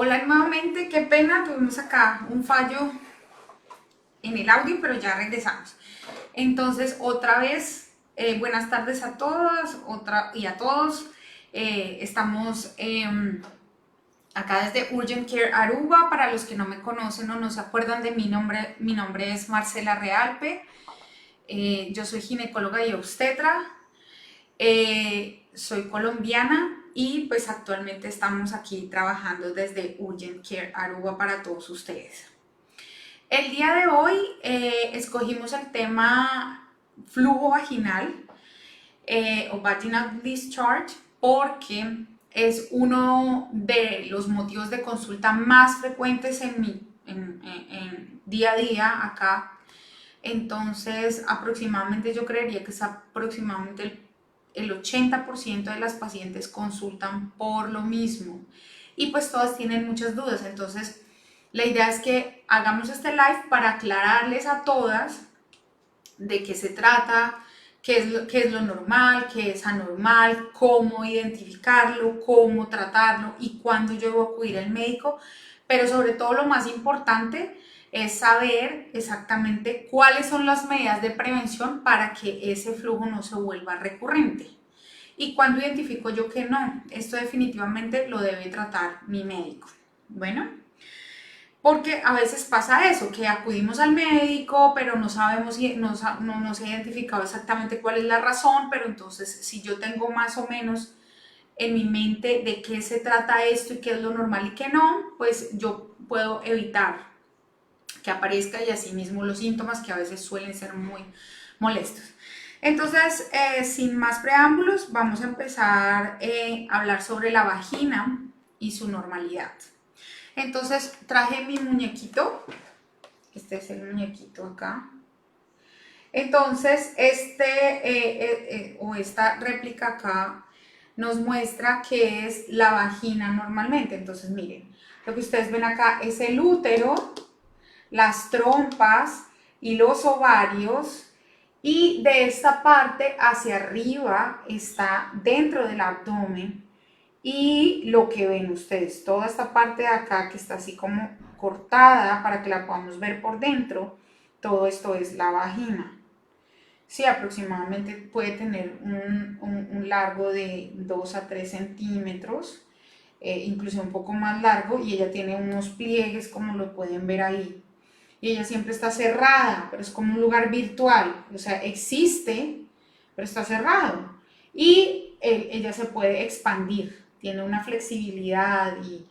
Hola nuevamente, qué pena, tuvimos acá un fallo en el audio, pero ya regresamos. Entonces, otra vez, buenas tardes a todas y a todos. Estamos acá desde Urgent Care Aruba. Para los que no me conocen o no se acuerdan de mi nombre es Marcela Realpe. Yo soy ginecóloga y obstetra. Soy colombiana y pues actualmente estamos aquí trabajando desde Urgent Care Aruba para todos ustedes. El día de hoy escogimos el tema flujo vaginal o vaginal discharge porque es uno de los motivos de consulta más frecuentes en día a día acá. Entonces, aproximadamente yo creería que es aproximadamente el 80% de las pacientes consultan por lo mismo y pues todas tienen muchas dudas. Entonces, la idea es que hagamos este live para aclararles a todas de qué se trata, qué es lo normal, qué es anormal, cómo identificarlo, cómo tratarlo y cuándo yo debo acudir al médico. Pero sobre todo lo más importante es saber exactamente cuáles son las medidas de prevención para que ese flujo no se vuelva recurrente. Y cuando identifico yo que no, esto definitivamente lo debe tratar mi médico. Bueno, porque a veces pasa eso, que acudimos al médico, pero no sabemos, no se ha identificado exactamente cuál es la razón, pero entonces si yo tengo más o menos en mi mente de qué se trata esto y qué es lo normal y qué no, pues yo puedo evitar que aparezca y así mismo los síntomas que a veces suelen ser muy molestos. Entonces, sin más preámbulos, vamos a empezar a hablar sobre la vagina y su normalidad. Entonces, traje mi muñequito, este es el muñequito acá. Entonces, esta réplica acá nos muestra qué es la vagina normalmente. Entonces, miren, lo que ustedes ven acá es el útero, las trompas y los ovarios, y de esta parte hacia arriba está dentro del abdomen y lo que ven ustedes, toda esta parte de acá que está así como cortada para que la podamos ver por dentro, todo esto es la vagina. Sí, aproximadamente puede tener un largo de 2 a 3 centímetros, incluso un poco más largo, y ella tiene unos pliegues como lo pueden ver ahí. Y ella siempre está cerrada, pero es como un lugar virtual, o sea, existe, pero está cerrado. Y ella se puede expandir, tiene una flexibilidad y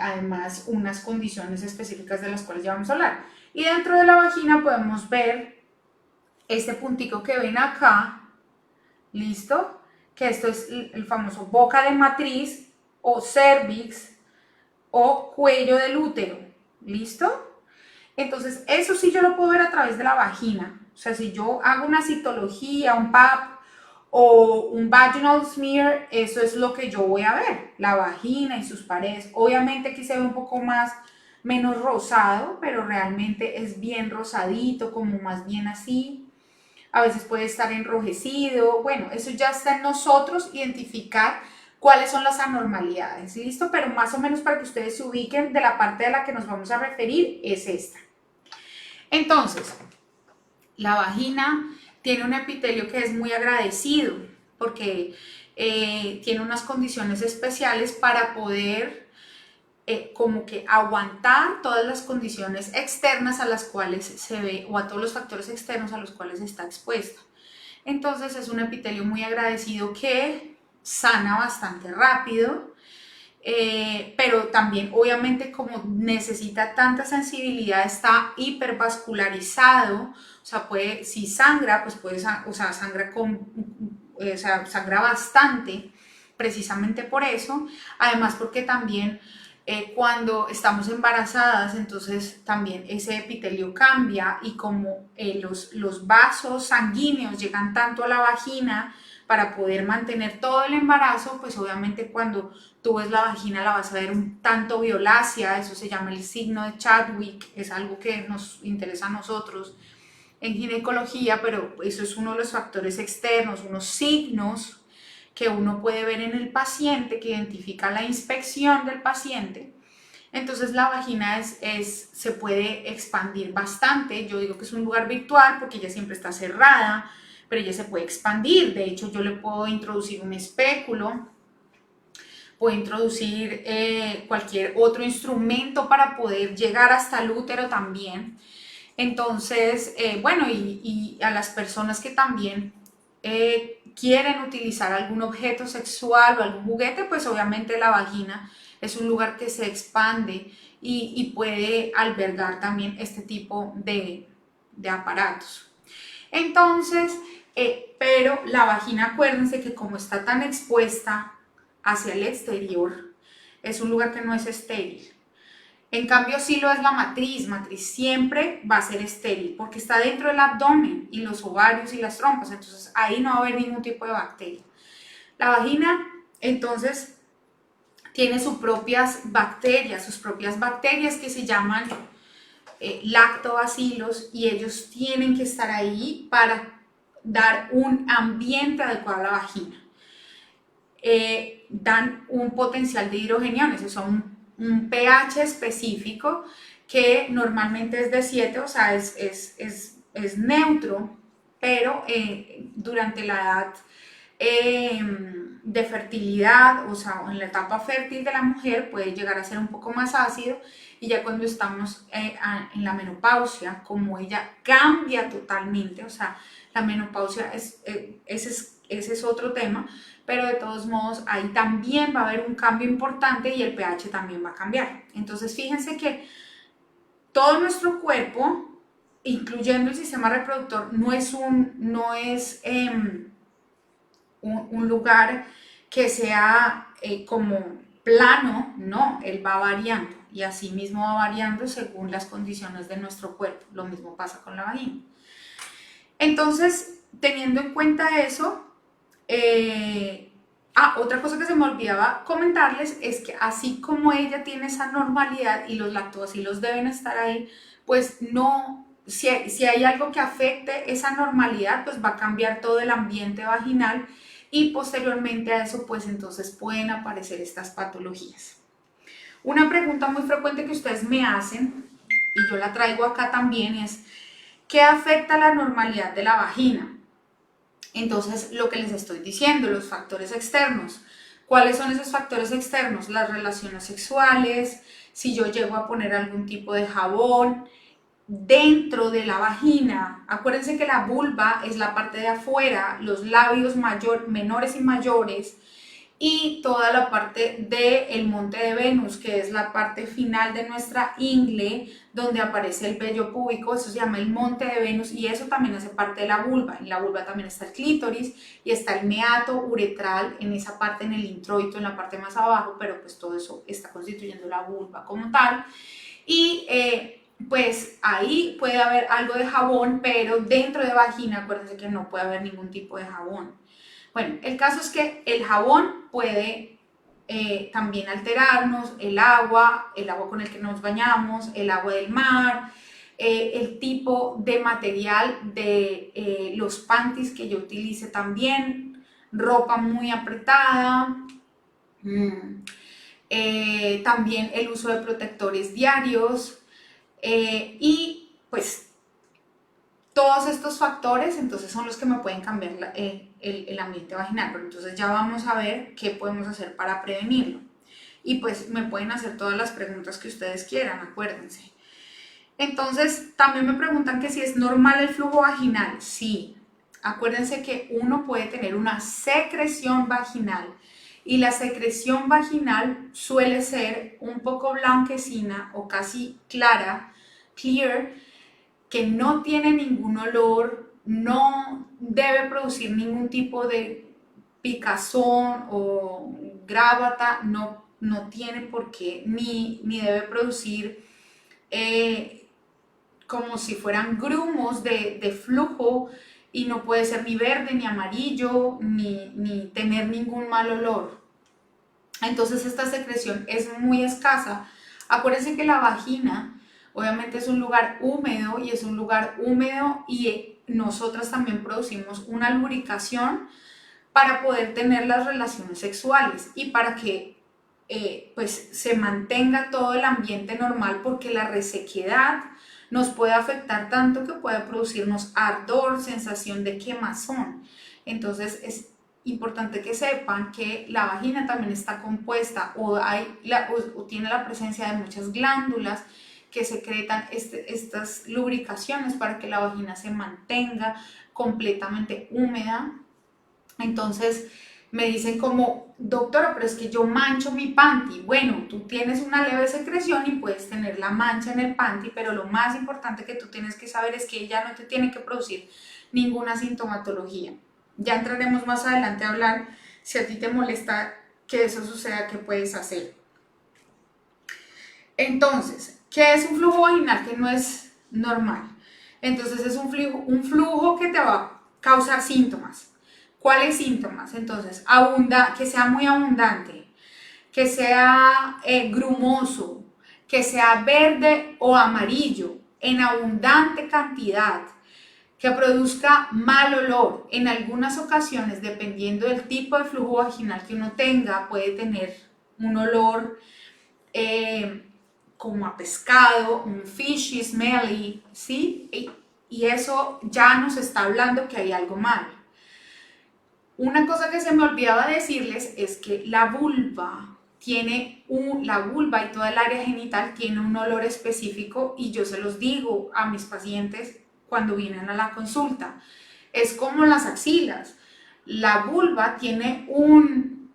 además unas condiciones específicas de las cuales ya vamos a hablar. Y dentro de la vagina podemos ver este puntico que ven acá, ¿listo? Que esto es el famoso boca de matriz o cervix o cuello del útero, ¿listo? Entonces, eso sí yo lo puedo ver a través de la vagina. O sea, si yo hago una citología, un PAP o un vaginal smear, eso es lo que yo voy a ver, la vagina y sus paredes. Obviamente aquí se ve un poco menos rosado, pero realmente es bien rosadito, como más bien así. A veces puede estar enrojecido. Bueno, eso ya está en nosotros identificar cuáles son las anormalidades, ¿listo? Pero más o menos para que ustedes se ubiquen de la parte de la que nos vamos a referir es esta. Entonces, la vagina tiene un epitelio que es muy agradecido porque tiene unas condiciones especiales para poder como que aguantar todas las condiciones externas a las cuales se ve o a todos los factores externos a los cuales está expuesta. Entonces es un epitelio muy agradecido que sana bastante rápido, pero también obviamente como necesita tanta sensibilidad está hipervascularizado, o sea, si sangra, pues sangra bastante, precisamente por eso, además porque también cuando estamos embarazadas, entonces también ese epitelio cambia y como los vasos sanguíneos llegan tanto a la vagina para poder mantener todo el embarazo, pues obviamente cuando tú ves la vagina la vas a ver un tanto violácea, eso se llama el signo de Chadwick, es algo que nos interesa a nosotros en ginecología, pero eso es uno de los factores externos, unos signos que uno puede ver en el paciente, que identifica la inspección del paciente. Entonces la vagina se puede expandir bastante. Yo digo que es un lugar virtual porque ella siempre está cerrada, pero ella se puede expandir. De hecho, yo le puedo introducir un espéculo, puedo introducir cualquier otro instrumento para poder llegar hasta el útero también. Entonces, bueno, y a las personas que también quieren utilizar algún objeto sexual o algún juguete, pues obviamente la vagina es un lugar que se expande y puede albergar también este tipo de aparatos. Entonces, pero la vagina, acuérdense que como está tan expuesta hacia el exterior, es un lugar que no es estéril. En cambio, sí lo es la matriz siempre va a ser estéril porque está dentro del abdomen y los ovarios y las trompas, entonces ahí no va a haber ningún tipo de bacteria. La vagina, entonces, tiene sus propias bacterias que se llaman lactobacilos, y ellos tienen que estar ahí para dar un ambiente adecuado a la vagina. Dan un potencial de hidrogeniones, eso son un pH específico que normalmente es de 7, o sea, es neutro, pero durante la edad de fertilidad, o sea, en la etapa fértil de la mujer puede llegar a ser un poco más ácido, y ya cuando estamos en la menopausia, como ella cambia totalmente, o sea, la menopausia ese es otro tema, pero de todos modos ahí también va a haber un cambio importante y el pH también va a cambiar. Entonces fíjense que todo nuestro cuerpo, incluyendo el sistema reproductor, no es un lugar que sea como plano, no, él va variando, y así mismo va variando según las condiciones de nuestro cuerpo. Lo mismo pasa con la vagina. Entonces, teniendo en cuenta eso, otra cosa que se me olvidaba comentarles es que así como ella tiene esa normalidad y los lactobacilos deben estar ahí, pues no, si hay algo que afecte esa normalidad, pues va a cambiar todo el ambiente vaginal, y posteriormente a eso, pues entonces pueden aparecer estas patologías. Una pregunta muy frecuente que ustedes me hacen, y yo la traigo acá también, es ¿qué afecta la normalidad de la vagina? Entonces, lo que les estoy diciendo, los factores externos. ¿Cuáles son esos factores externos? Las relaciones sexuales, si yo llego a poner algún tipo de jabón dentro de la vagina. Acuérdense que la vulva es la parte de afuera, los labios menores y mayores, y toda la parte del monte de Venus, que es la parte final de nuestra ingle, donde aparece el vello púbico. Eso se llama el monte de Venus, y eso también hace parte de la vulva. En la vulva también está el clítoris y está el meato uretral en esa parte, en el introito, en la parte más abajo, pero pues todo eso está constituyendo la vulva como tal. Y pues ahí puede haber algo de jabón, pero dentro de vagina, acuérdense que no puede haber ningún tipo de jabón. Bueno, el caso es que el jabón puede también alterarnos, el agua con el que nos bañamos, el agua del mar, el tipo de material de los panties que yo utilice también, ropa muy apretada, también el uso de protectores diarios, y pues todos estos factores entonces son los que me pueden cambiar el ambiente vaginal. Pero entonces ya vamos a ver qué podemos hacer para prevenirlo. Y pues me pueden hacer todas las preguntas que ustedes quieran, acuérdense. Entonces también me preguntan que si es normal el flujo vaginal. Sí, acuérdense que uno puede tener una secreción vaginal, y la secreción vaginal suele ser un poco blanquecina o casi clara, clear, que no tiene ningún olor, no debe producir ningún tipo de picazón o grábata, no tiene por qué, ni debe producir como si fueran grumos de flujo, y no puede ser ni verde, ni amarillo, ni tener ningún mal olor. Entonces esta secreción es muy escasa. Acuérdense que la vagina obviamente es un lugar húmedo, y nosotras también producimos una lubricación para poder tener las relaciones sexuales y para que pues se mantenga todo el ambiente normal, porque la resequedad nos puede afectar tanto que puede producirnos ardor, sensación de quemazón. Entonces es importante que sepan que la vagina también está compuesta o tiene la presencia de muchas glándulas que secretan estas lubricaciones para que la vagina se mantenga completamente húmeda. Entonces me dicen como, doctora, pero es que yo mancho mi panty. Bueno, tú tienes una leve secreción y puedes tener la mancha en el panty, pero lo más importante que tú tienes que saber es que ella no te tiene que producir ninguna sintomatología. Ya entraremos más adelante a hablar si a ti te molesta que eso suceda, qué puedes hacer. Entonces, ¿qué es un flujo vaginal que no es normal? Entonces es un flujo que te va a causar síntomas. ¿Cuáles síntomas? Entonces, que sea muy abundante, que sea grumoso, que sea verde o amarillo en abundante cantidad, que produzca mal olor. En algunas ocasiones, dependiendo del tipo de flujo vaginal que uno tenga, puede tener un olor como a pescado, un fishy, smelly, ¿sí? Y eso ya nos está hablando que hay algo mal. Una cosa que se me olvidaba decirles es que la vulva y toda el área genital tiene un olor específico, y yo se los digo a mis pacientes cuando vienen a la consulta. Es como las axilas. La vulva tiene un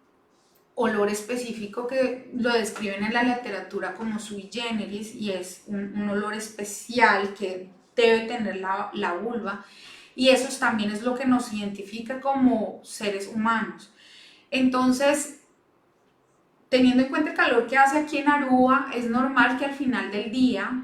olor específico que lo describen en la literatura como sui generis, y es un olor especial que debe tener la vulva. Y eso también es lo que nos identifica como seres humanos. Entonces, teniendo en cuenta el calor que hace aquí en Aruba, es normal que al final del día,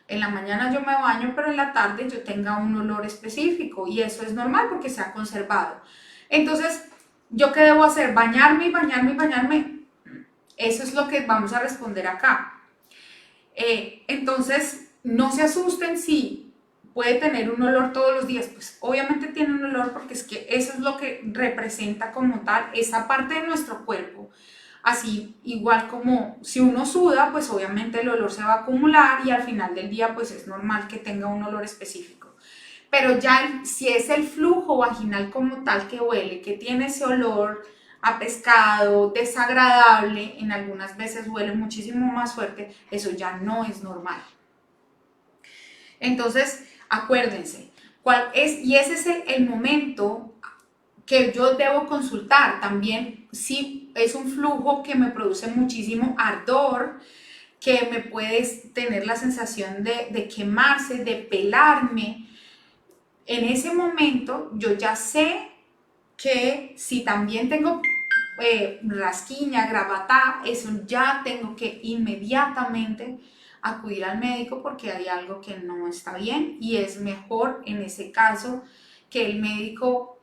en la mañana yo me baño, pero en la tarde yo tenga un olor específico, y eso es normal porque se ha conservado. Entonces, ¿yo qué debo hacer? ¿Bañarme y bañarme y bañarme? Eso es lo que vamos a responder acá. Entonces, no se asusten si puede tener un olor todos los días. Pues obviamente tiene un olor porque es que eso es lo que representa como tal esa parte de nuestro cuerpo. Así, igual como si uno suda, pues obviamente el olor se va a acumular y al final del día pues es normal que tenga un olor específico. Pero ya si es el flujo vaginal como tal que huele, que tiene ese olor a pescado, desagradable, en algunas veces huele muchísimo más fuerte, eso ya no es normal. Entonces, acuérdense, y ese es el momento que yo debo consultar. También si es un flujo que me produce muchísimo ardor, que me puede tener la sensación de quemarse, de pelarme, en ese momento yo ya sé que si también tengo rasquiña, gravatá, eso ya tengo que inmediatamente acudir al médico porque hay algo que no está bien, y es mejor en ese caso que el médico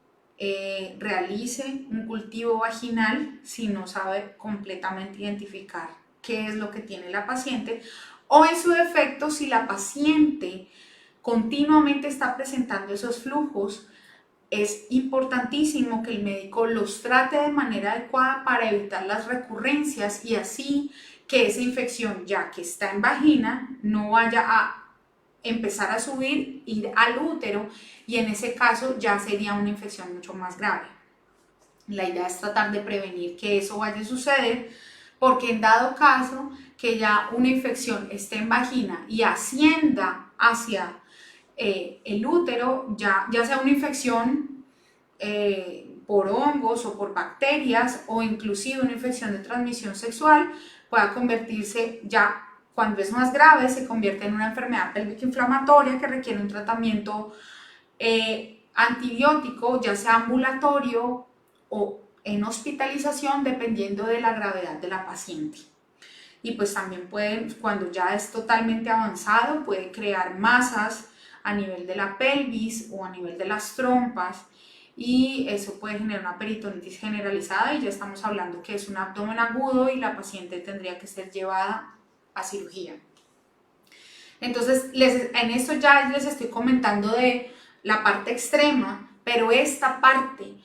realice un cultivo vaginal si no sabe completamente identificar qué es lo que tiene la paciente, o en su defecto si la paciente continuamente está presentando esos flujos. Es importantísimo que el médico los trate de manera adecuada para evitar las recurrencias, y así que esa infección, ya que está en vagina, no vaya a empezar a subir, ir al útero, y en ese caso ya sería una infección mucho más grave. La idea es tratar de prevenir que eso vaya a suceder, porque en dado caso que ya una infección esté en vagina y ascienda hacia el útero, ya sea una infección por hongos o por bacterias, o inclusive una infección de transmisión sexual, pueda convertirse, ya cuando es más grave, se convierte en una enfermedad pélvica inflamatoria que requiere un tratamiento antibiótico, ya sea ambulatorio o en hospitalización, dependiendo de la gravedad de la paciente. Y pues también cuando ya es totalmente avanzado, puede crear masas a nivel de la pelvis o a nivel de las trompas, y eso puede generar una peritonitis generalizada, y ya estamos hablando que es un abdomen agudo y la paciente tendría que ser llevada a cirugía. Entonces, en esto ya les estoy comentando de la parte extrema, pero esta parte,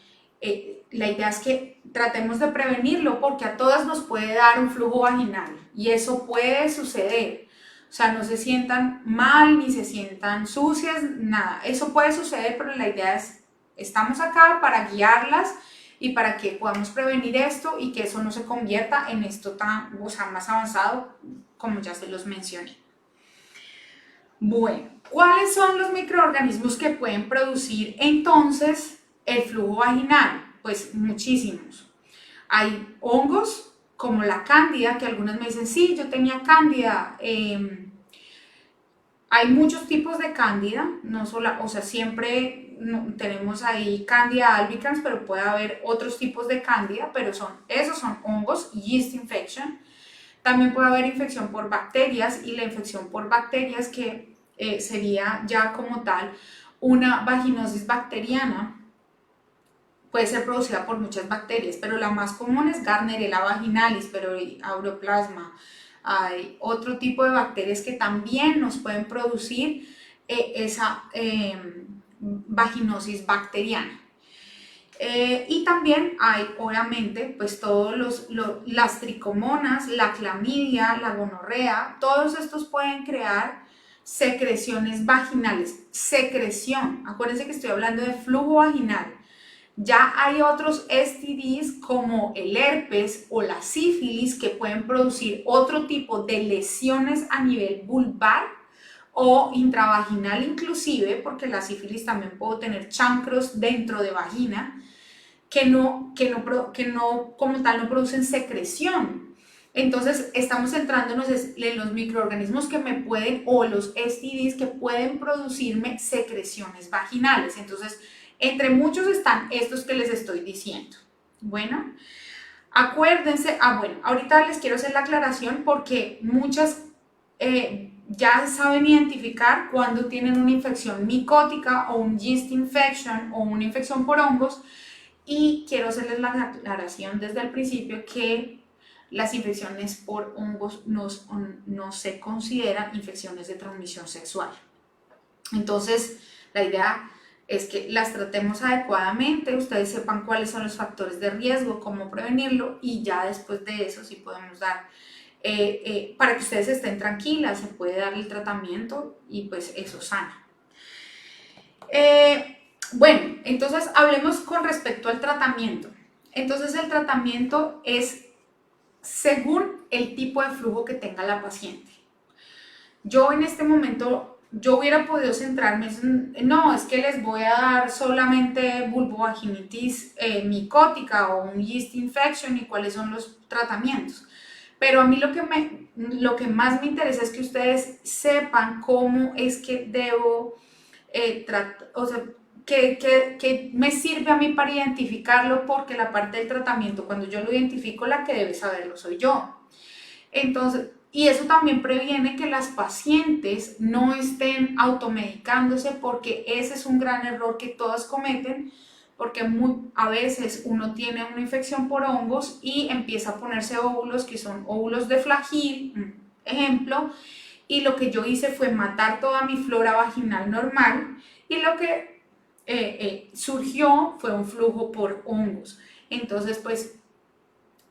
la idea es que tratemos de prevenirlo porque a todas nos puede dar un flujo vaginal y eso puede suceder. O sea, no se sientan mal ni se sientan sucias, nada. Eso puede suceder, pero la idea es, estamos acá para guiarlas y para que podamos prevenir esto y que eso no se convierta en esto tan, o sea, más avanzado, como ya se los mencioné. Bueno, ¿cuáles son los microorganismos que pueden producir entonces el flujo vaginal? Pues muchísimos. Hay hongos como la cándida, que algunas me dicen, sí, yo tenía cándida. Hay muchos tipos de cándida, no solo, o sea, siempre tenemos ahí cándida albicans, pero puede haber otros tipos de cándida, pero esos son hongos, yeast infection. También puede haber infección por bacterias y la infección por bacterias que sería ya como tal una vaginosis bacteriana. Puede ser producida por muchas bacterias, pero la más común es Gardnerella vaginalis, pero hay Auroplasma. Hay otro tipo de bacterias que también nos pueden producir esa vaginosis bacteriana. Y también hay, obviamente, pues todos las tricomonas, la clamidia, la gonorrea, todos estos pueden crear secreciones vaginales. Secreción, acuérdense que estoy hablando de flujo vaginal. Ya hay otros STDs como el herpes o la sífilis que pueden producir otro tipo de lesiones a nivel vulvar o intravaginal inclusive, porque la sífilis también puede tener chancros dentro de vagina que no como tal no producen secreción. Entonces estamos centrándonos en los microorganismos que me pueden, o los STDs que pueden producirme secreciones vaginales. Entonces, entre muchos están estos que les estoy diciendo. Bueno, acuérdense, bueno, ahorita les quiero hacer la aclaración porque muchas ya saben identificar cuando tienen una infección micótica o un yeast infection o una infección por hongos, y quiero hacerles la aclaración desde el principio que las infecciones por hongos no se consideran infecciones de transmisión sexual. Entonces, la idea es que las tratemos adecuadamente, ustedes sepan cuáles son los factores de riesgo, cómo prevenirlo, y ya después de eso sí podemos dar, para que ustedes estén tranquilas, se puede dar el tratamiento y pues eso sana. Bueno, entonces hablemos con respecto al tratamiento. Entonces el tratamiento es según el tipo de flujo que tenga la paciente. Yo en este momento, yo hubiera podido centrarme en, no, es que les voy a dar solamente vulvovaginitis micótica o un yeast infection y cuáles son los tratamientos. Pero a mí lo que más me interesa es que ustedes sepan cómo es que debo o sea, que me sirve a mí para identificarlo, porque la parte del tratamiento, cuando yo lo identifico, la que debe saberlo soy yo. Entonces, y eso también previene que las pacientes no estén automedicándose, porque ese es un gran error que todas cometen, porque a veces uno tiene una infección por hongos y empieza a ponerse óvulos que son óvulos de flagil, ejemplo, y lo que yo hice fue matar toda mi flora vaginal normal y lo que surgió fue un flujo por hongos. Entonces, pues,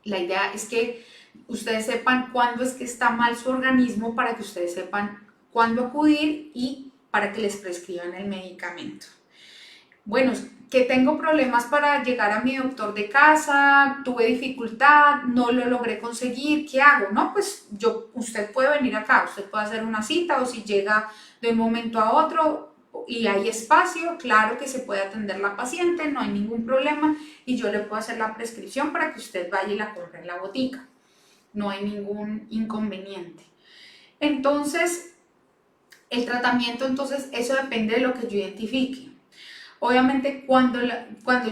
la idea es que ustedes sepan cuándo es que está mal su organismo, para que ustedes sepan cuándo acudir y para que les prescriban el medicamento. Bueno, que tengo problemas para llegar a mi doctor de casa, tuve dificultad, no lo logré conseguir, ¿qué hago? No, pues usted puede venir acá, usted puede hacer una cita, o si llega de un momento a otro y hay espacio, claro que se puede atender la paciente, no hay ningún problema y yo le puedo hacer la prescripción para que usted vaya y la compre en la botica. No hay ningún inconveniente. Entonces, el tratamiento, entonces, eso depende de lo que yo identifique. Obviamente, cuando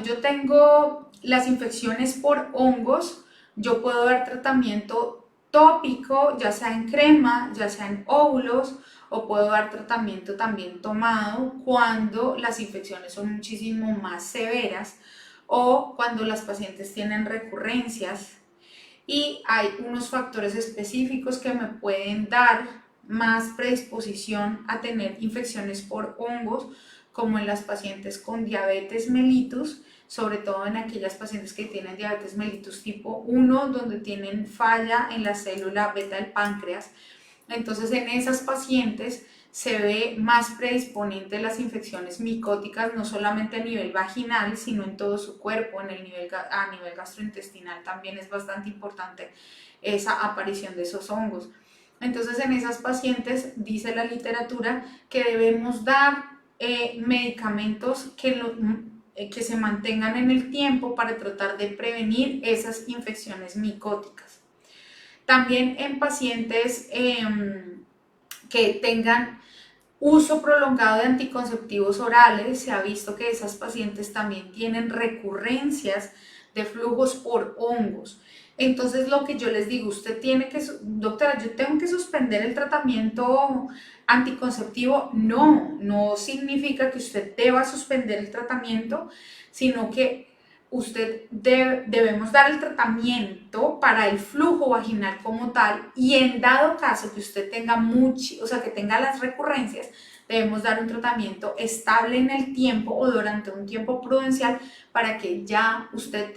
yo tengo las infecciones por hongos, yo puedo dar tratamiento tópico, ya sea en crema, ya sea en óvulos, o puedo dar tratamiento también tomado cuando las infecciones son muchísimo más severas o cuando las pacientes tienen recurrencias y hay unos factores específicos que me pueden dar más predisposición a tener infecciones por hongos, como en las pacientes con diabetes mellitus, sobre todo en aquellas pacientes que tienen diabetes mellitus tipo 1, donde tienen falla en la célula beta del páncreas. Entonces en esas pacientes se ve más predisponente las infecciones micóticas, no solamente a nivel vaginal, sino en todo su cuerpo, a nivel gastrointestinal también es bastante importante esa aparición de esos hongos. Entonces en esas pacientes dice la literatura que debemos dar medicamentos que se mantengan en el tiempo para tratar de prevenir esas infecciones micóticas. También en pacientes que tengan uso prolongado de anticonceptivos orales, se ha visto que esas pacientes también tienen recurrencias de flujos por hongos. Entonces lo que yo les digo, usted tiene que, doctora, yo tengo que suspender el tratamiento anticonceptivo. No significa que usted deba suspender el tratamiento, sino que debemos dar el tratamiento para el flujo vaginal como tal, y en dado caso que usted tenga que tenga las recurrencias, debemos dar un tratamiento estable en el tiempo o durante un tiempo prudencial para que ya usted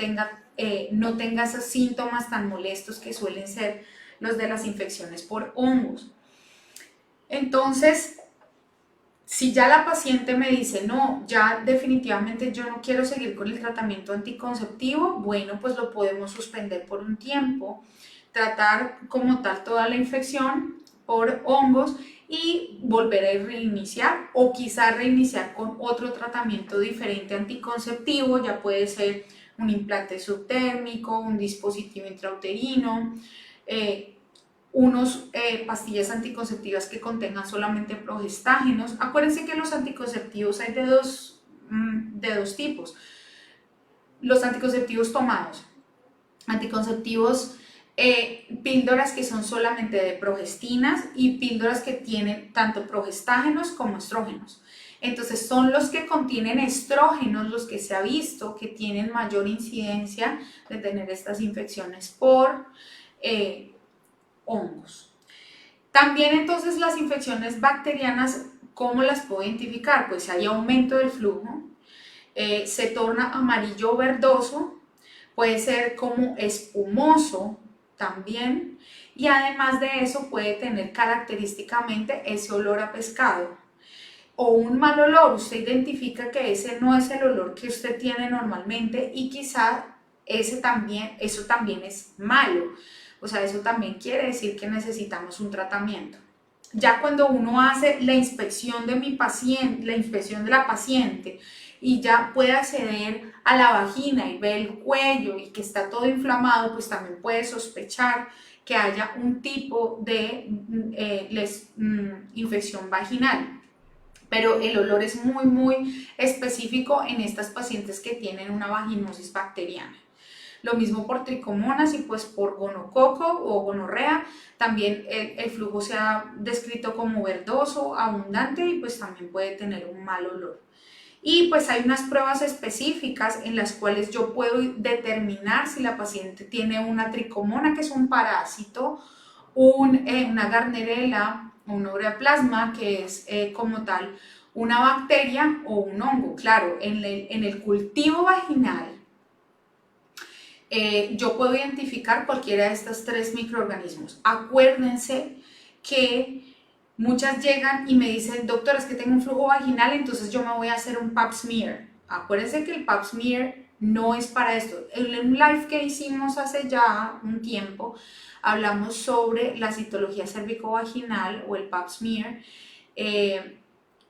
no tenga esos síntomas tan molestos que suelen ser los de las infecciones por hongos. Entonces, si ya la paciente me dice, no, ya definitivamente yo no quiero seguir con el tratamiento anticonceptivo, bueno, pues lo podemos suspender por un tiempo, tratar como tal toda la infección por hongos y volver a reiniciar, o quizá reiniciar con otro tratamiento diferente anticonceptivo. Ya puede ser un implante subtérmico, un dispositivo intrauterino, pastillas anticonceptivas que contengan solamente progestágenos. Acuérdense que los anticonceptivos hay de dos tipos: los anticonceptivos tomados, anticonceptivos píldoras que son solamente de progestinas, y píldoras que tienen tanto progestágenos como estrógenos. Entonces son los que contienen estrógenos los que se ha visto que tienen mayor incidencia de tener estas infecciones por hongos. También entonces las infecciones bacterianas, ¿cómo las puedo identificar? Pues hay aumento del flujo, se torna amarillo verdoso, puede ser como espumoso también, y además de eso puede tener característicamente ese olor a pescado o un mal olor. Usted identifica que ese no es el olor que usted tiene normalmente, y quizá eso también es malo. O sea, eso también quiere decir que necesitamos un tratamiento. Ya cuando uno hace la inspección de la inspección de la paciente, y ya puede acceder a la vagina y ve el cuello y que está todo inflamado, pues también puede sospechar que haya un tipo de infección vaginal. Pero el olor es muy específico en estas pacientes que tienen una vaginosis bacteriana. Lo mismo por tricomonas, y pues por gonococo o gonorrea, también el flujo se ha descrito como verdoso, abundante, y pues también puede tener un mal olor. Y pues hay unas pruebas específicas en las cuales yo puedo determinar si la paciente tiene una tricomona, que es un parásito, una Gardnerella, un ureaplasma, que es como tal una bacteria o un hongo. Claro, en el cultivo vaginal yo puedo identificar cualquiera de estos 3 microorganismos. Acuérdense que muchas llegan y me dicen, doctora, es que tengo un flujo vaginal, entonces yo me voy a hacer un pap smear. Acuérdense que el pap smear no es para esto. En un live que hicimos hace ya un tiempo, hablamos sobre la citología cervicovaginal o el pap smear,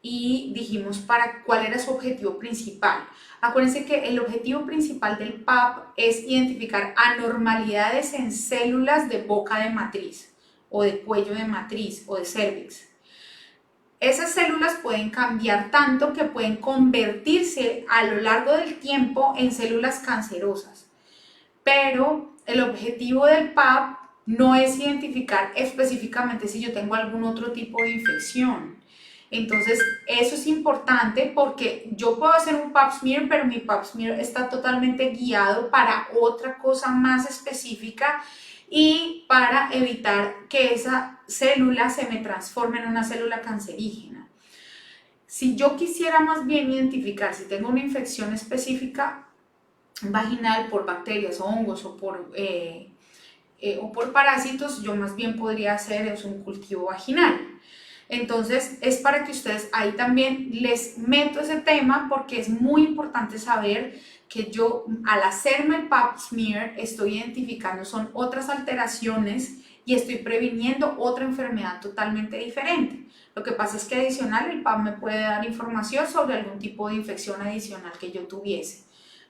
y dijimos cuál era su objetivo principal. Acuérdense que el objetivo principal del PAP es identificar anormalidades en células de boca de matriz, o de cuello de matriz, o de cervix. Esas células pueden cambiar tanto que pueden convertirse a lo largo del tiempo en células cancerosas. Pero el objetivo del PAP no es identificar específicamente si yo tengo algún otro tipo de infección. Entonces, eso es importante, porque yo puedo hacer un pap smear, pero mi pap smear está totalmente guiado para otra cosa más específica, y para evitar que esa célula se me transforme en una célula cancerígena. Si yo quisiera más bien identificar si tengo una infección específica, vaginal por bacterias o hongos o por parásitos, yo más bien podría hacer es un cultivo vaginal. Entonces es para que ustedes ahí también les meto ese tema porque es muy importante saber que yo al hacerme el pap smear estoy identificando son otras alteraciones y estoy previniendo otra enfermedad totalmente diferente. Lo que pasa es que adicional el pap me puede dar información sobre algún tipo de infección adicional que yo tuviese.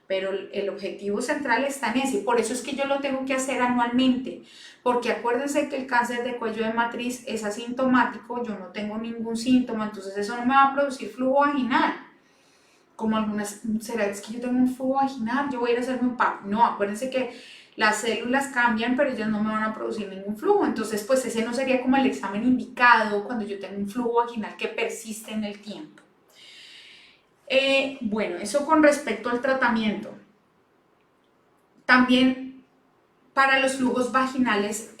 Pero el objetivo central está en ese, por eso es que yo lo tengo que hacer anualmente, porque acuérdense que el cáncer de cuello de matriz es asintomático, yo no tengo ningún síntoma, entonces eso no me va a producir flujo vaginal. Como algunas, ¿será es que yo tengo un flujo vaginal? Yo voy a ir a hacerme un PAP. No, acuérdense que las células cambian, pero ellas no me van a producir ningún flujo, entonces pues ese no sería como el examen indicado cuando yo tengo un flujo vaginal que persiste en el tiempo. Bueno, eso con respecto al tratamiento. También para los flujos vaginales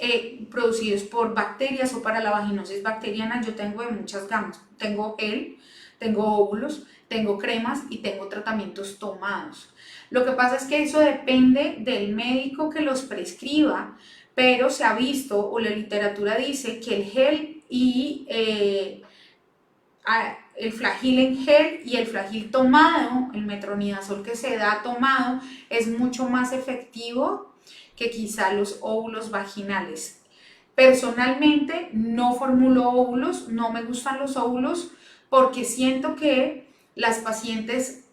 producidos por bacterias o para la vaginosis bacteriana, yo tengo de muchas gamas. Tengo gel, tengo óvulos, tengo cremas y tengo tratamientos tomados. Lo que pasa es que eso depende del médico que los prescriba, pero se ha visto o la literatura dice que el gel y el Flagyl en gel y el Flagyl tomado, el metronidazol que se da tomado, es mucho más efectivo que quizá los óvulos vaginales. Personalmente no formulo óvulos, no me gustan los óvulos porque siento que las pacientes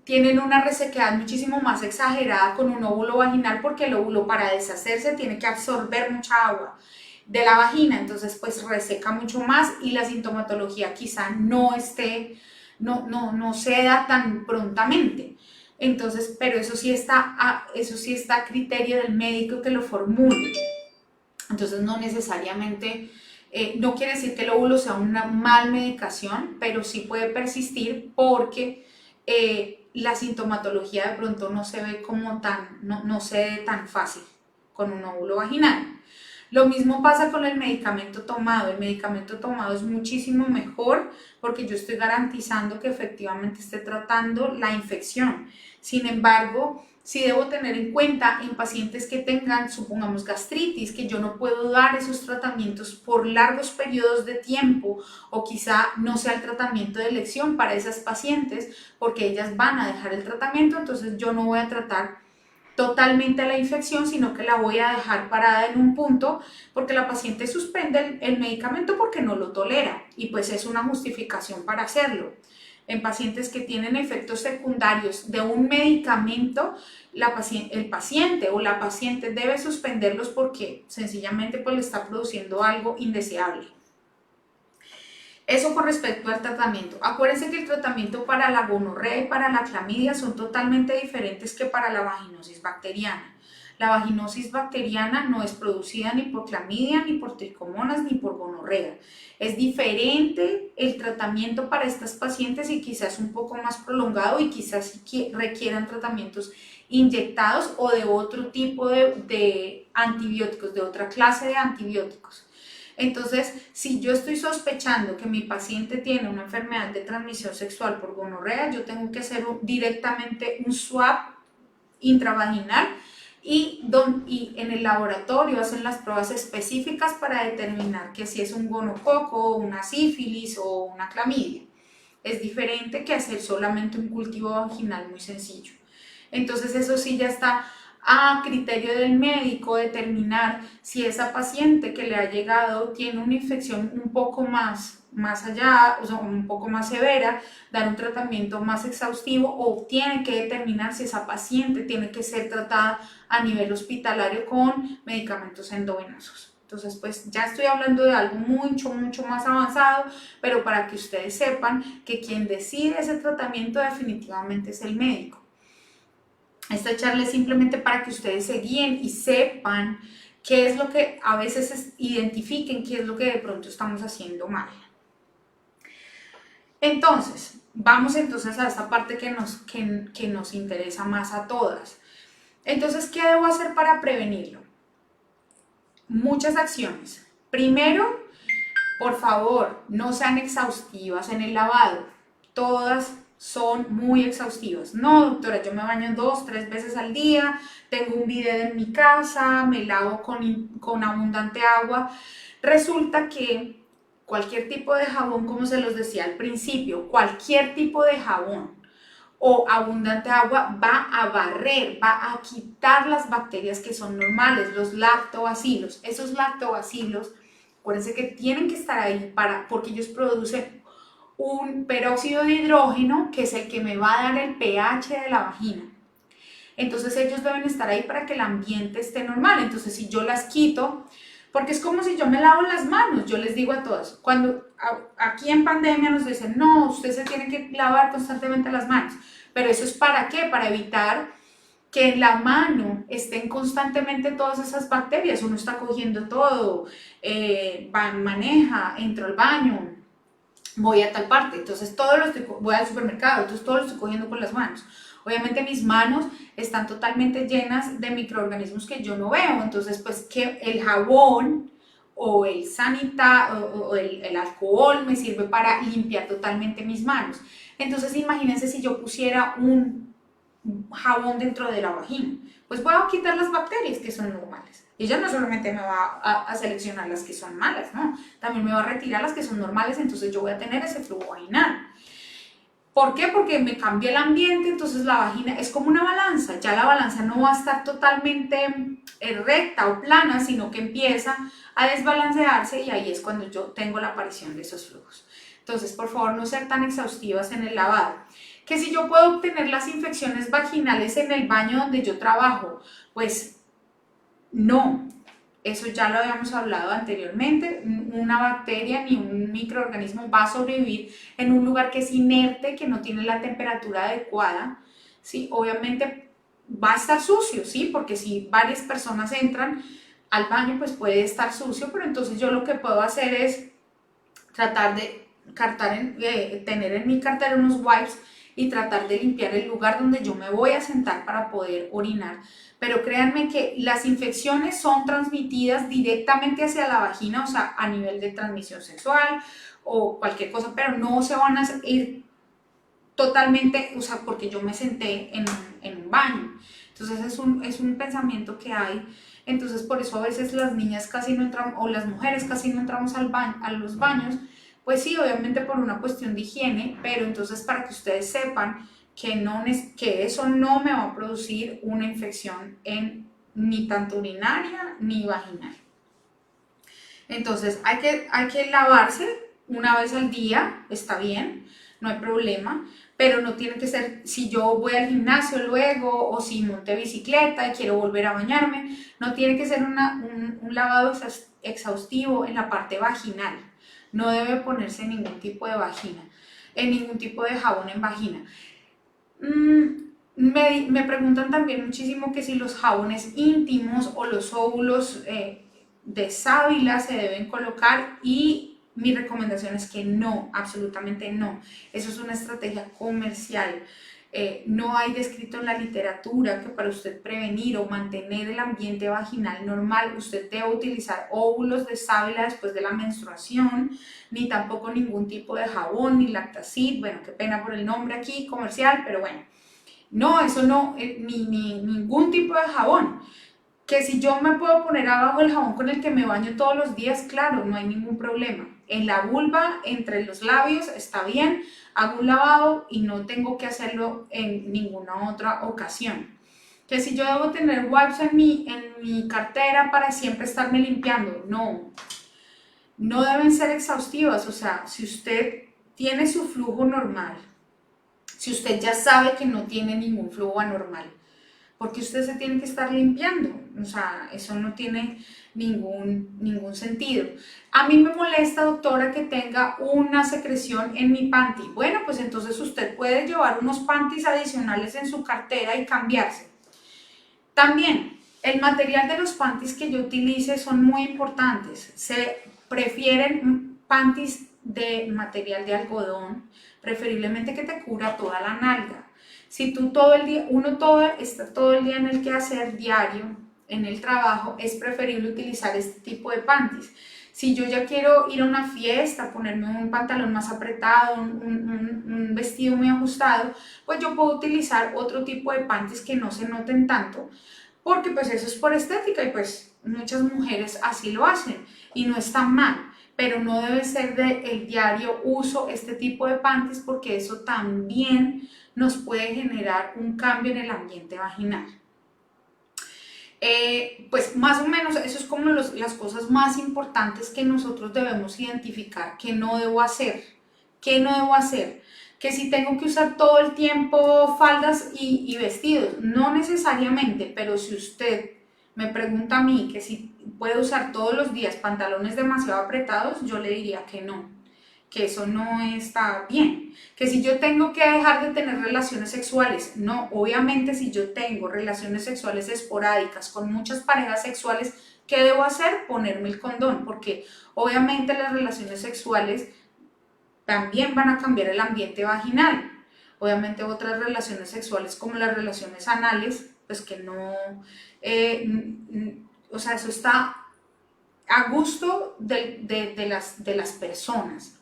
tienen una resequedad muchísimo más exagerada con un óvulo vaginal porque el óvulo para deshacerse tiene que absorber mucha agua de la vagina, entonces pues reseca mucho más y la sintomatología quizá no se da tan prontamente. Entonces, pero eso sí está a criterio del médico que lo formule. Entonces no necesariamente, no quiere decir que el óvulo sea una mal medicación, pero sí puede persistir porque la sintomatología de pronto no se ve como no se ve tan fácil con un óvulo vaginal. Lo mismo pasa con el medicamento tomado. El medicamento tomado es muchísimo mejor porque yo estoy garantizando que efectivamente esté tratando la infección. Sin embargo, sí debo tener en cuenta en pacientes que tengan, supongamos, gastritis, que yo no puedo dar esos tratamientos por largos periodos de tiempo o quizá no sea el tratamiento de elección para esas pacientes porque ellas van a dejar el tratamiento, entonces yo no voy a tratar totalmente la infección, sino que la voy a dejar parada en un punto porque la paciente suspende el medicamento porque no lo tolera y pues es una justificación para hacerlo. En pacientes que tienen efectos secundarios de un medicamento, el paciente o la paciente debe suspenderlos porque sencillamente pues le está produciendo algo indeseable. Eso con respecto al tratamiento. Acuérdense que el tratamiento para la gonorrea y para la clamidia son totalmente diferentes que para la vaginosis bacteriana. La vaginosis bacteriana no es producida ni por clamidia, ni por tricomonas, ni por gonorrea. Es diferente el tratamiento para estas pacientes y quizás un poco más prolongado y quizás requieran tratamientos inyectados o de otro tipo de antibióticos, de otra clase de antibióticos. Entonces, si yo estoy sospechando que mi paciente tiene una enfermedad de transmisión sexual por gonorrea, yo tengo que hacer directamente un swab intravaginal y en el laboratorio hacen las pruebas específicas para determinar que si es un gonococo, una sífilis o una clamidia. Es diferente que hacer solamente un cultivo vaginal muy sencillo. Entonces, eso sí ya está a criterio del médico determinar si esa paciente que le ha llegado tiene una infección un poco más allá, o sea, un poco más severa, dar un tratamiento más exhaustivo o tiene que determinar si esa paciente tiene que ser tratada a nivel hospitalario con medicamentos endovenosos. Entonces, pues ya estoy hablando de algo mucho más avanzado, pero para que ustedes sepan que quien decide ese tratamiento definitivamente es el médico. Esta charla es simplemente para que ustedes se guíen y sepan qué es lo que a veces identifiquen, qué es lo que de pronto estamos haciendo mal. Entonces, vamos entonces a esta parte que nos interesa más a todas. Entonces, ¿qué debo hacer para prevenirlo? Muchas acciones. Primero, por favor, no sean exhaustivas en el lavado. Todas son muy exhaustivas. No, doctora, yo me baño 2, 3 veces al día, tengo un bidet en mi casa, me lavo con abundante agua. Resulta que cualquier tipo de jabón, como se los decía al principio, cualquier tipo de jabón o abundante agua va a barrer, va a quitar las bacterias que son normales, los lactobacilos. Esos lactobacilos, acuérdense que tienen que estar ahí porque ellos producen un peróxido de hidrógeno, que es el que me va a dar el pH de la vagina. Entonces ellos deben estar ahí para que el ambiente esté normal. Entonces si yo las quito, porque es como si yo me lavo las manos, yo les digo a todas, cuando aquí en pandemia nos dicen, no, usted se tiene que lavar constantemente las manos, pero eso es ¿para qué? Para evitar que en la mano estén constantemente todas esas bacterias, uno está cogiendo todo, maneja, entro al baño, voy a tal parte, entonces voy al supermercado, entonces todo lo estoy cogiendo con las manos. Obviamente mis manos están totalmente llenas de microorganismos que yo no veo, entonces pues que el jabón o el o el alcohol me sirve para limpiar totalmente mis manos. Entonces imagínense si yo pusiera un jabón dentro de la vagina, pues voy a quitar las bacterias que son normales. Ella no solamente me va a seleccionar las que son malas, ¿no? También me va a retirar las que son normales, entonces yo voy a tener ese flujo vaginal. ¿Por qué? Porque me cambia el ambiente, entonces la vagina es como una balanza, ya la balanza no va a estar totalmente recta o plana, sino que empieza a desbalancearse y ahí es cuando yo tengo la aparición de esos flujos. Entonces, por favor, no ser tan exhaustivas en el lavado. Que si yo puedo obtener las infecciones vaginales en el baño donde yo trabajo, pues no, eso ya lo habíamos hablado anteriormente, una bacteria ni un microorganismo va a sobrevivir en un lugar que es inerte, que no tiene la temperatura adecuada, ¿sí? Obviamente va a estar sucio, ¿sí? Porque si varias personas entran al baño, pues puede estar sucio, pero entonces yo lo que puedo hacer es tratar de tener en mi cartera unos wipes y tratar de limpiar el lugar donde yo me voy a sentar para poder orinar. Pero créanme que las infecciones son transmitidas directamente hacia la vagina, o sea, a nivel de transmisión sexual o cualquier cosa, pero no se van a ir totalmente, o sea, porque yo me senté en un baño. Entonces es un pensamiento que hay. Entonces por eso a veces las niñas casi no entran, o las mujeres casi no entramos a los baños. Pues sí, obviamente por una cuestión de higiene, pero entonces para que ustedes sepan que eso no me va a producir una infección ni tanto urinaria ni vaginal. Entonces hay que lavarse una vez al día, está bien, no hay problema, pero no tiene que ser, si yo voy al gimnasio luego o si monté bicicleta y quiero volver a bañarme, no tiene que ser un lavado exhaustivo en la parte vaginal. No debe ponerse ningún tipo de vagina, en ningún tipo de jabón en vagina. Me preguntan también muchísimo que si los jabones íntimos o los óvulos de sábila se deben colocar y mi recomendación es que no, absolutamente no. Eso es una estrategia comercial. No hay descrito en la literatura que para usted prevenir o mantener el ambiente vaginal normal usted debe utilizar óvulos de sábila después de la menstruación, ni tampoco ningún tipo de jabón, ni Lactacid, bueno, qué pena por el nombre aquí comercial, pero bueno, no, eso no, ni ningún tipo de jabón. Que si yo me puedo poner abajo el jabón con el que me baño todos los días, claro, no hay ningún problema. En la vulva, entre los labios, está bien, hago un lavado y no tengo que hacerlo en ninguna otra ocasión. Que si yo debo tener wipes en mi cartera para siempre estarme limpiando, no. No deben ser exhaustivas, o sea, si usted tiene su flujo normal, si usted ya sabe que no tiene ningún flujo anormal, porque usted se tiene que estar limpiando, o sea, eso no tiene ningún sentido. A mí me molesta, doctora, que tenga una secreción en mi panty. Bueno, pues entonces usted puede llevar unos panties adicionales en su cartera y cambiarse. También, el material de los panties que yo utilice son muy importantes. Se prefieren panties de material de algodón, preferiblemente que te cubra toda la nalga. Si tú está todo el día en el quehacer diario, en el trabajo, es preferible utilizar este tipo de panties. Si yo ya quiero ir a una fiesta, ponerme un pantalón más apretado, un vestido muy ajustado, pues yo puedo utilizar otro tipo de panties que no se noten tanto, porque pues eso es por estética y pues muchas mujeres así lo hacen y no está mal, pero no debe ser de el diario uso este tipo de panties porque eso también nos puede generar un cambio en el ambiente vaginal. Pues más o menos eso es como las cosas más importantes que nosotros debemos identificar, que no debo hacer, que no debo hacer, que si tengo que usar todo el tiempo faldas y vestidos, no necesariamente, pero si usted me pregunta a mí que si puede usar todos los días pantalones demasiado apretados, yo le diría que eso no está bien, que si yo tengo que dejar de tener relaciones sexuales, no, obviamente si yo tengo relaciones sexuales esporádicas con muchas parejas sexuales, ¿qué debo hacer? Ponerme el condón, porque obviamente las relaciones sexuales también van a cambiar el ambiente vaginal. Obviamente otras relaciones sexuales como las relaciones anales, pues que no, o sea, eso está a gusto de las personas.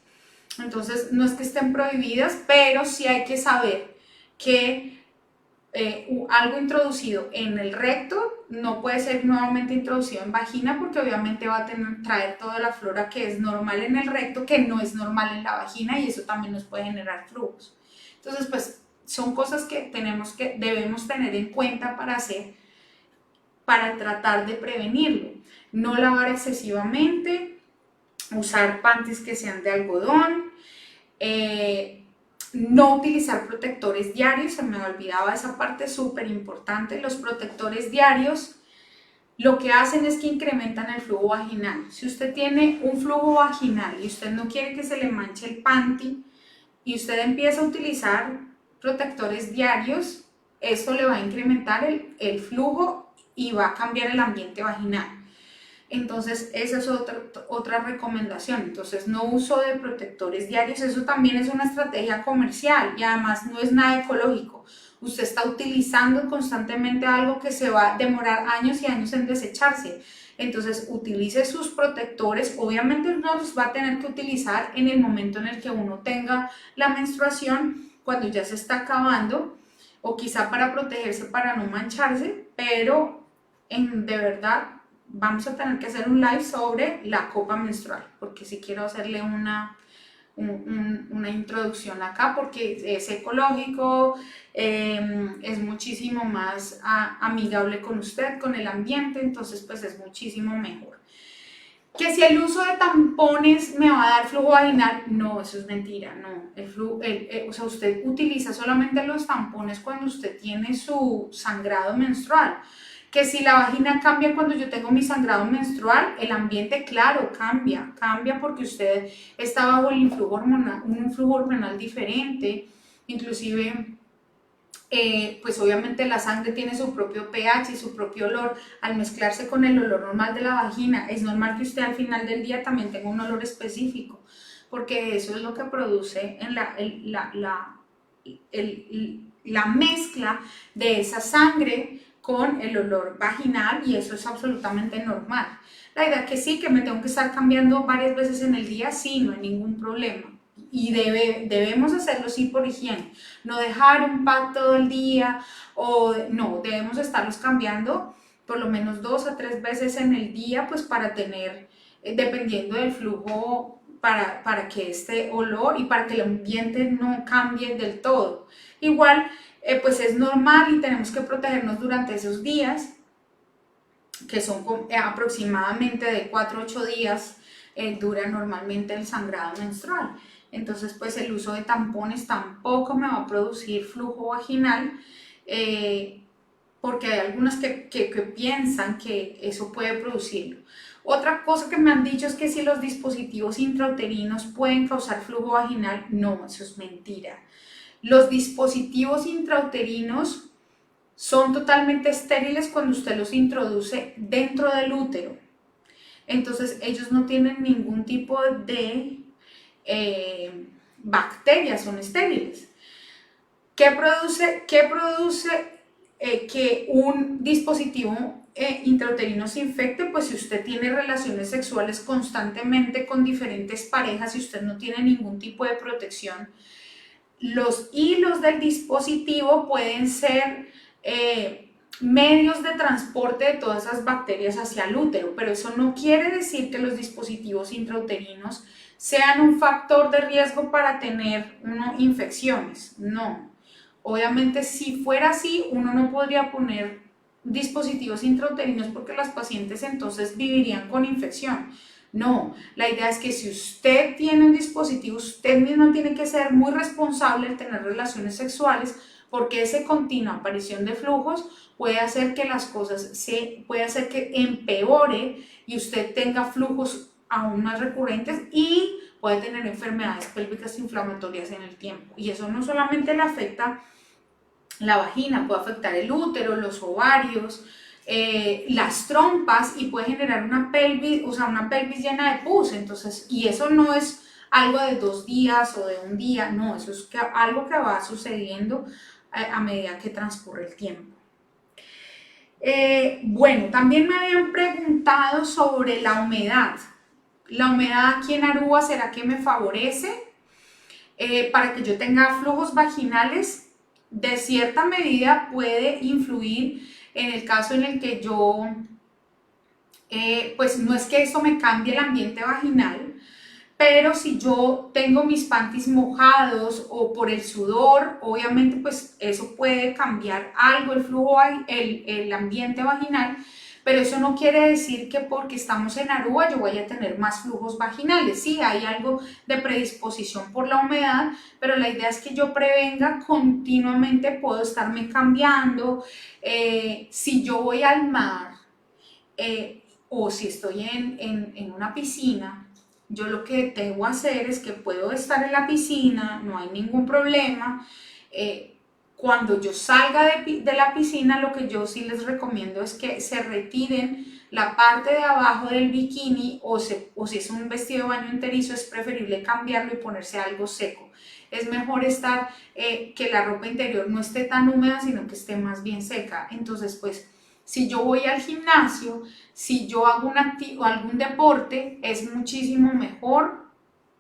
Entonces, no es que estén prohibidas, pero sí hay que saber que algo introducido en el recto no puede ser nuevamente introducido en vagina porque obviamente va a traer toda la flora que es normal en el recto, que no es normal en la vagina y eso también nos puede generar flujos. Entonces, pues son cosas que debemos tener en cuenta para hacer, para tratar de prevenirlo. No lavar excesivamente, usar panties que sean de algodón, no utilizar protectores diarios, se me olvidaba esa parte súper importante. Los protectores diarios lo que hacen es que incrementan el flujo vaginal. Si usted tiene un flujo vaginal y usted no quiere que se le manche el panty y usted empieza a utilizar protectores diarios, esto le va a incrementar el flujo y va a cambiar el ambiente vaginal. Entonces, esa es otra recomendación. Entonces, no uso de protectores diarios, eso también es una estrategia comercial y además no es nada ecológico. Usted está utilizando constantemente algo que se va a demorar años y años en desecharse. Entonces, utilice sus protectores. Obviamente, uno los va a tener que utilizar en el momento en el que uno tenga la menstruación, cuando ya se está acabando, o quizá para protegerse, para no mancharse, pero de verdad vamos a tener que hacer un live sobre la copa menstrual, porque si quiero hacerle una introducción acá, porque es ecológico, es muchísimo más amigable con usted, con el ambiente, entonces pues es muchísimo mejor. Que si el uso de tampones me va a dar flujo vaginal, no, eso es mentira, no. O sea, usted utiliza solamente los tampones cuando usted tiene su sangrado menstrual. Que si la vagina cambia cuando yo tengo mi sangrado menstrual, el ambiente, claro, cambia porque usted está bajo un flujo hormonal diferente, inclusive, pues obviamente la sangre tiene su propio pH y su propio olor. Al mezclarse con el olor normal de la vagina, es normal que usted al final del día también tenga un olor específico, porque eso es lo que produce en la mezcla de esa sangre con el olor vaginal, y eso es absolutamente normal. La idea que sí, que me tengo que estar cambiando varias veces en el día, sí, no hay ningún problema. Y debemos hacerlo sí por higiene, no dejar un pad todo el día, o no, debemos estarlos cambiando por lo menos 2 a 3 veces en el día, pues para tener, dependiendo del flujo, para que este olor y para que el ambiente no cambie del todo. Igual, pues es normal y tenemos que protegernos durante esos días, que son aproximadamente de 4 a 8 días, dura normalmente el sangrado menstrual. Entonces, pues el uso de tampones tampoco me va a producir flujo vaginal, porque hay algunas que piensan que eso puede producirlo. Otra cosa que me han dicho es que si los dispositivos intrauterinos pueden causar flujo vaginal, no, eso es mentira. Los dispositivos intrauterinos son totalmente estériles cuando usted los introduce dentro del útero. Entonces ellos no tienen ningún tipo de bacterias, son estériles. ¿Qué produce que un dispositivo intrauterino se infecte, pues si usted tiene relaciones sexuales constantemente con diferentes parejas y usted no tiene ningún tipo de protección, los hilos del dispositivo pueden ser medios de transporte de todas esas bacterias hacia el útero, pero eso no quiere decir que los dispositivos intrauterinos sean un factor de riesgo para tener infecciones, no. Obviamente, si fuera así, uno no podría poner dispositivos intrauterinos porque las pacientes entonces vivirían con infección. No, la idea es que si usted tiene un dispositivo, usted mismo tiene que ser muy responsable en tener relaciones sexuales, porque esa continua aparición de flujos puede hacer que las cosas puede hacer que empeore y usted tenga flujos aún más recurrentes y puede tener enfermedades pélvicas inflamatorias en el tiempo. Y eso no solamente le afecta la vagina, puede afectar el útero, los ovarios, las trompas, y puede generar una pelvis, o sea, una pelvis llena de pus. Entonces, y eso no es algo de 2 días o de un día, no, eso es algo que va sucediendo a medida que transcurre el tiempo. Bueno, también me habían preguntado sobre la humedad. La humedad aquí en Aruba, ¿será que me favorece para que yo tenga flujos vaginales? De cierta medida puede influir en el caso en el que yo, pues no es que eso me cambie el ambiente vaginal, pero si yo tengo mis panties mojados o por el sudor, obviamente pues eso puede cambiar algo el flujo, el ambiente vaginal, pero eso no quiere decir que porque estamos en Aruba yo vaya a tener más flujos vaginales. Sí, hay algo de predisposición por la humedad, pero la idea es que yo prevenga continuamente, puedo estarme cambiando. Si yo voy al mar o si estoy en una piscina, yo lo que debo hacer es que puedo estar en la piscina, no hay ningún problema. Cuando yo salga de la piscina, lo que yo sí les recomiendo es que se retiren la parte de abajo del bikini o si es un vestido de baño enterizo, es preferible cambiarlo y ponerse algo seco. Es mejor que la ropa interior no esté tan húmeda, sino que esté más bien seca. Entonces, pues, si yo voy al gimnasio, si yo hago algún deporte, es muchísimo mejor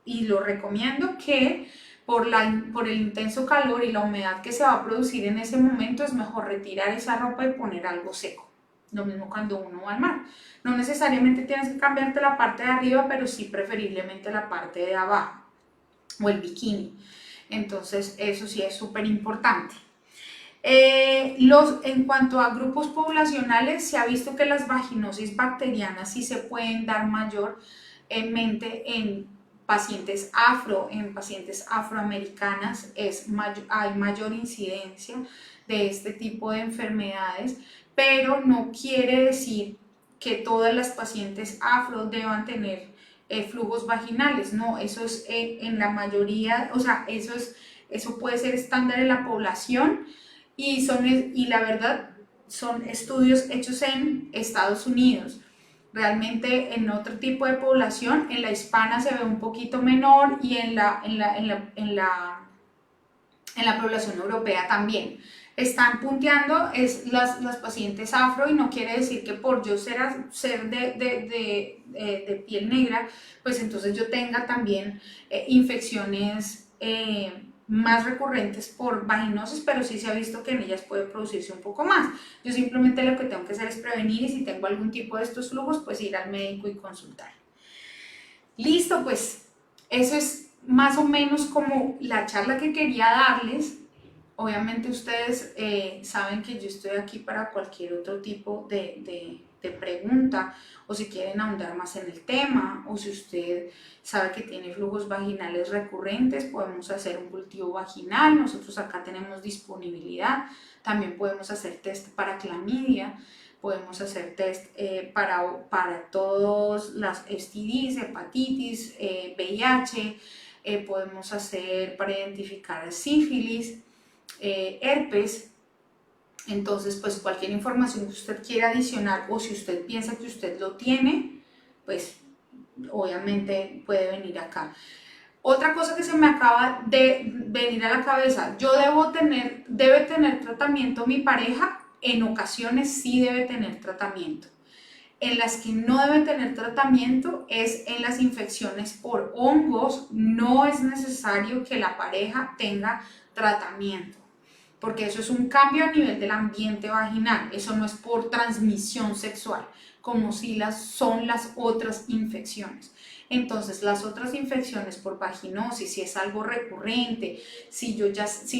y lo recomiendo que por el intenso calor y la humedad que se va a producir en ese momento, es mejor retirar esa ropa y poner algo seco. Lo mismo cuando uno va al mar. No necesariamente tienes que cambiarte la parte de arriba, pero sí preferiblemente la parte de abajo o el bikini. Entonces eso sí es súper importante. En cuanto a grupos poblacionales, se ha visto que las vaginosis bacterianas sí se pueden dar mayormente en pacientes en pacientes afroamericanas hay mayor incidencia de este tipo de enfermedades, pero no quiere decir que todas las pacientes afro deban tener flujos vaginales, no, eso es en la mayoría, o sea, eso puede ser estándar en la población. Y la verdad son estudios hechos en Estados Unidos. Realmente en otro tipo de población, en la hispana se ve un poquito menor y en la población europea también. Están punteando las pacientes afro, y no quiere decir que por yo ser de piel negra, pues entonces yo tenga también infecciones más recurrentes por vaginosis, pero sí se ha visto que en ellas puede producirse un poco más. Yo simplemente lo que tengo que hacer es prevenir, y si tengo algún tipo de estos flujos, pues ir al médico y consultar. Listo, pues eso es más o menos como la charla que quería darles. Obviamente ustedes saben que yo estoy aquí para cualquier otro tipo de pregunta, o si quieren ahondar más en el tema, o si usted sabe que tiene flujos vaginales recurrentes, podemos hacer un cultivo vaginal. Nosotros acá tenemos disponibilidad. También podemos hacer test para clamidia, podemos hacer test para todos las STDs, hepatitis, VIH, podemos hacer para identificar sífilis, herpes. Entonces, pues cualquier información que usted quiera adicionar, o si usted piensa que usted lo tiene, pues obviamente puede venir acá. Otra cosa que se me acaba de venir a la cabeza, debe tener tratamiento mi pareja. en ocasiones sí debe tener tratamiento. En las que no deben tener tratamiento es en las infecciones por hongos. No es necesario que la pareja tenga tratamiento, porque eso es un cambio a nivel del ambiente vaginal. Eso no es por transmisión sexual, como si son las otras infecciones. Entonces, las otras infecciones por vaginosis, si es algo recurrente, si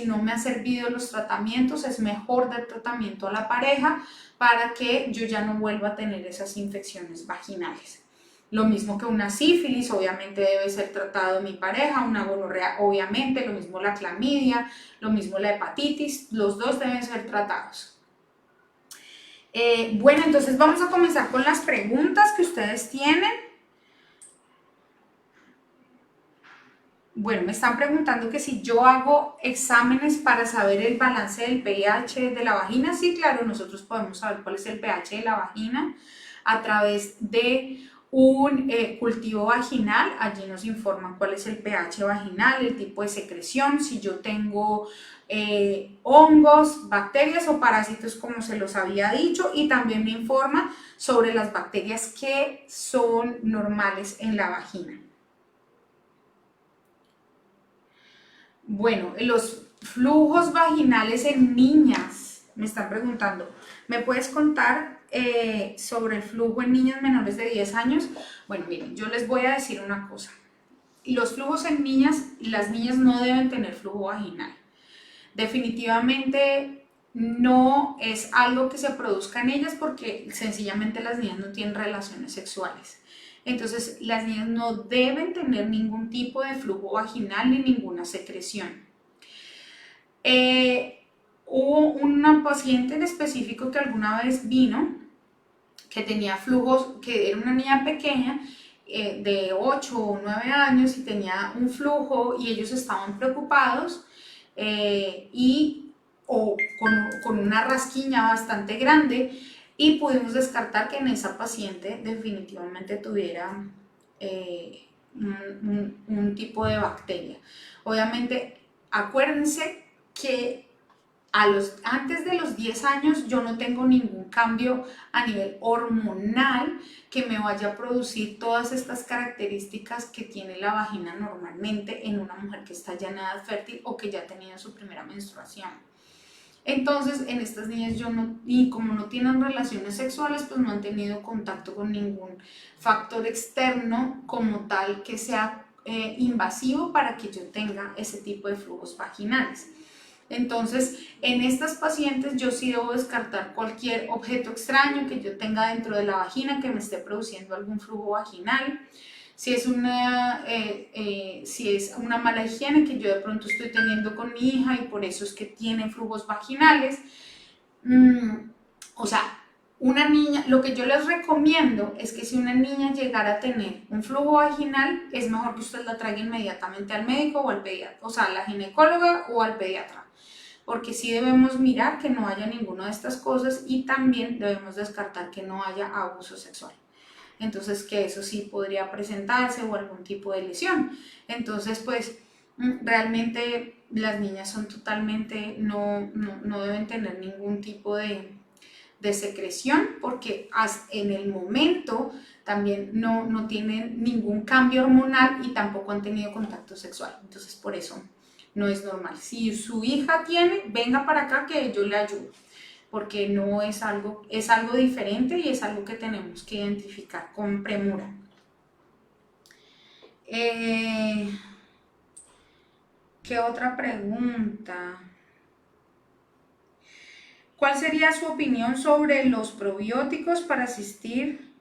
no me ha servido los tratamientos, es mejor dar tratamiento a la pareja para que yo ya no vuelva a tener esas infecciones vaginales. Lo mismo que una sífilis, obviamente debe ser tratado mi pareja, una gonorrea, obviamente, lo mismo la clamidia, lo mismo la hepatitis, los dos deben ser tratados. Bueno, entonces vamos a comenzar con las preguntas que ustedes tienen. Bueno, me están preguntando que si yo hago exámenes para saber el balance del pH de la vagina. Sí, claro, nosotros podemos saber cuál es el pH de la vagina a través de un cultivo vaginal. Allí nos informan cuál es el pH vaginal, el tipo de secreción, si yo tengo hongos, bacterias o parásitos como se los había dicho, y también me informa sobre las bacterias que son normales en la vagina. Bueno, los flujos vaginales en niñas, me están preguntando, ¿me puedes contar sobre el flujo en niñas menores de 10 años? Bueno, miren, yo les voy a decir una cosa. Los flujos en niñas, las niñas no deben tener flujo vaginal. Definitivamente no es algo que se produzca en ellas porque sencillamente las niñas no tienen relaciones sexuales. Entonces, las niñas no deben tener ningún tipo de flujo vaginal ni ninguna secreción. Hubo una paciente en específico que alguna vez vino, que tenía flujos, que era una niña pequeña, de 8 o 9 años, y tenía un flujo y ellos estaban preocupados con una rasquiña bastante grande, y pudimos descartar que en esa paciente definitivamente tuviera un tipo de bacteria. Obviamente, acuérdense que antes de los 10 años yo no tengo ningún cambio a nivel hormonal que me vaya a producir todas estas características que tiene la vagina normalmente en una mujer que está ya en edad fértil o que ya ha tenido su primera menstruación. Entonces, en estas niñas y como no tienen relaciones sexuales, pues no han tenido contacto con ningún factor externo como tal que sea invasivo para que yo tenga ese tipo de flujos vaginales. Entonces, en estas pacientes yo sí debo descartar cualquier objeto extraño que yo tenga dentro de la vagina que me esté produciendo algún flujo vaginal. Si es una mala higiene que yo de pronto estoy teniendo con mi hija y por eso es que tiene flujos vaginales. O sea, una niña, lo que yo les recomiendo es que si una niña llegara a tener un flujo vaginal, es mejor que usted la traiga inmediatamente al médico o al pediatra, o sea, a la ginecóloga o al pediatra, porque sí debemos mirar que no haya ninguna de estas cosas y también debemos descartar que no haya abuso sexual. Entonces, que eso sí podría presentarse o algún tipo de lesión. Entonces, pues, realmente las niñas son totalmente, no deben tener ningún tipo de secreción, porque en el momento también no tienen ningún cambio hormonal y tampoco han tenido contacto sexual. Entonces, por eso no es normal. Si su hija tiene, venga para acá que yo le ayudo, porque no es algo diferente y es algo que tenemos que identificar con premura. ¿Qué otra pregunta? ¿Cuál sería su opinión sobre los probióticos para asistir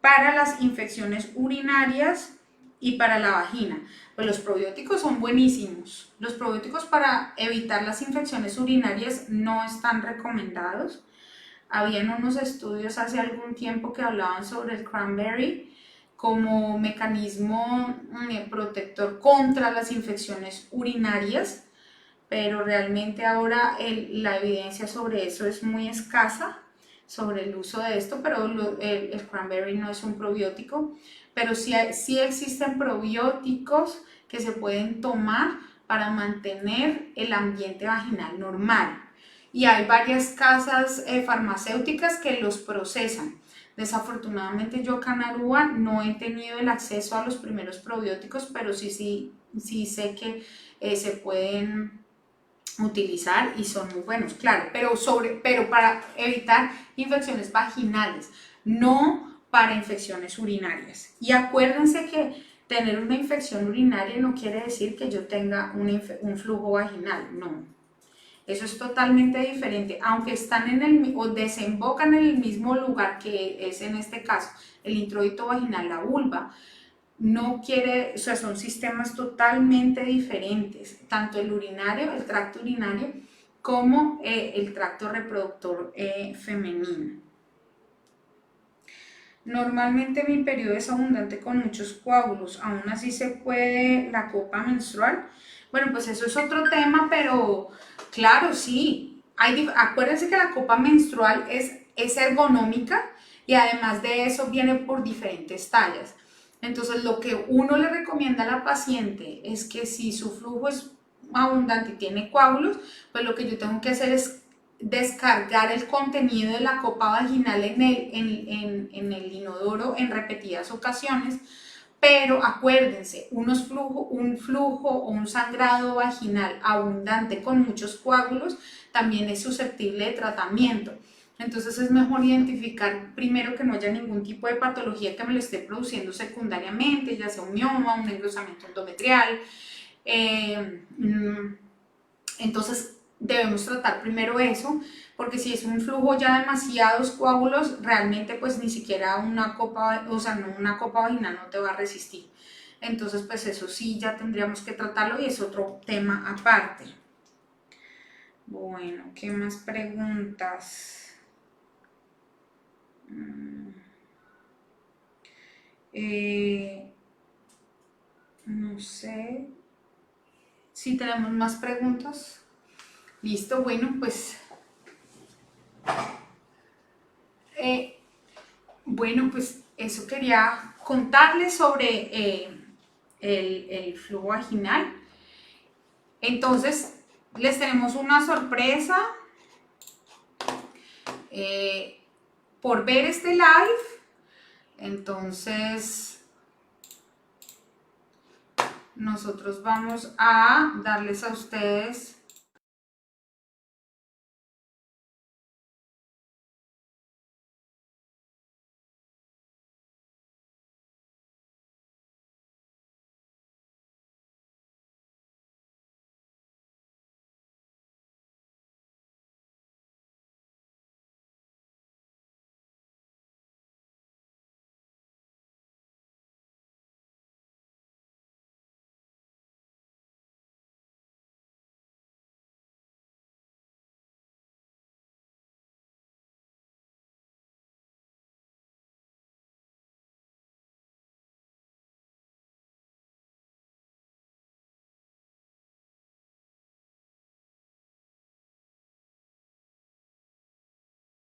para las infecciones urinarias y para la vagina? Pues los probióticos son buenísimos. Los probióticos para evitar las infecciones urinarias no están recomendados. Habían unos estudios hace algún tiempo que hablaban sobre el cranberry como mecanismo protector contra las infecciones urinarias, pero realmente ahora la evidencia sobre eso es muy escasa, sobre el uso de esto, pero el cranberry no es un probiótico, pero sí existen probióticos que se pueden tomar para mantener el ambiente vaginal normal. Y hay varias casas farmacéuticas que los procesan. Desafortunadamente yo acá en Aruba no he tenido el acceso a los primeros probióticos, pero sí sé que se pueden utilizar y son muy buenos, claro, pero para evitar infecciones vaginales, no para infecciones urinarias. Y acuérdense que tener una infección urinaria no quiere decir que yo tenga un flujo vaginal, no. Eso es totalmente diferente, aunque están o desembocan en el mismo lugar, que es en este caso el introito vaginal, la vulva. No quiere, o sea, son sistemas totalmente diferentes, tanto el urinario, el tracto urinario, como el tracto reproductor femenino. Normalmente mi periodo es abundante con muchos coágulos, aún así se puede la copa menstrual. Bueno, pues eso es otro tema, pero claro, sí. Acuérdense que la copa menstrual es ergonómica y además de eso viene por diferentes tallas. Entonces, lo que uno le recomienda a la paciente es que si su flujo es abundante y tiene coágulos, pues lo que yo tengo que hacer es descargar el contenido de la copa vaginal en el inodoro en repetidas ocasiones, pero acuérdense, un flujo o un sangrado vaginal abundante con muchos coágulos también es susceptible de tratamiento. Entonces es mejor identificar primero que no haya ningún tipo de patología que me lo esté produciendo secundariamente, ya sea un mioma, un engrosamiento endometrial. Entonces debemos tratar primero eso, porque si es un flujo ya demasiados coágulos, realmente pues ni siquiera una copa, o sea, no, una copa vaginal no te va a resistir. Entonces pues eso sí ya tendríamos que tratarlo y es otro tema aparte. Bueno, ¿qué más preguntas? No sé si tenemos más preguntas. Listo, bueno, pues eso quería contarles sobre el flujo vaginal. Entonces, les tenemos una sorpresa por ver este live. Entonces, nosotros vamos a darles a ustedes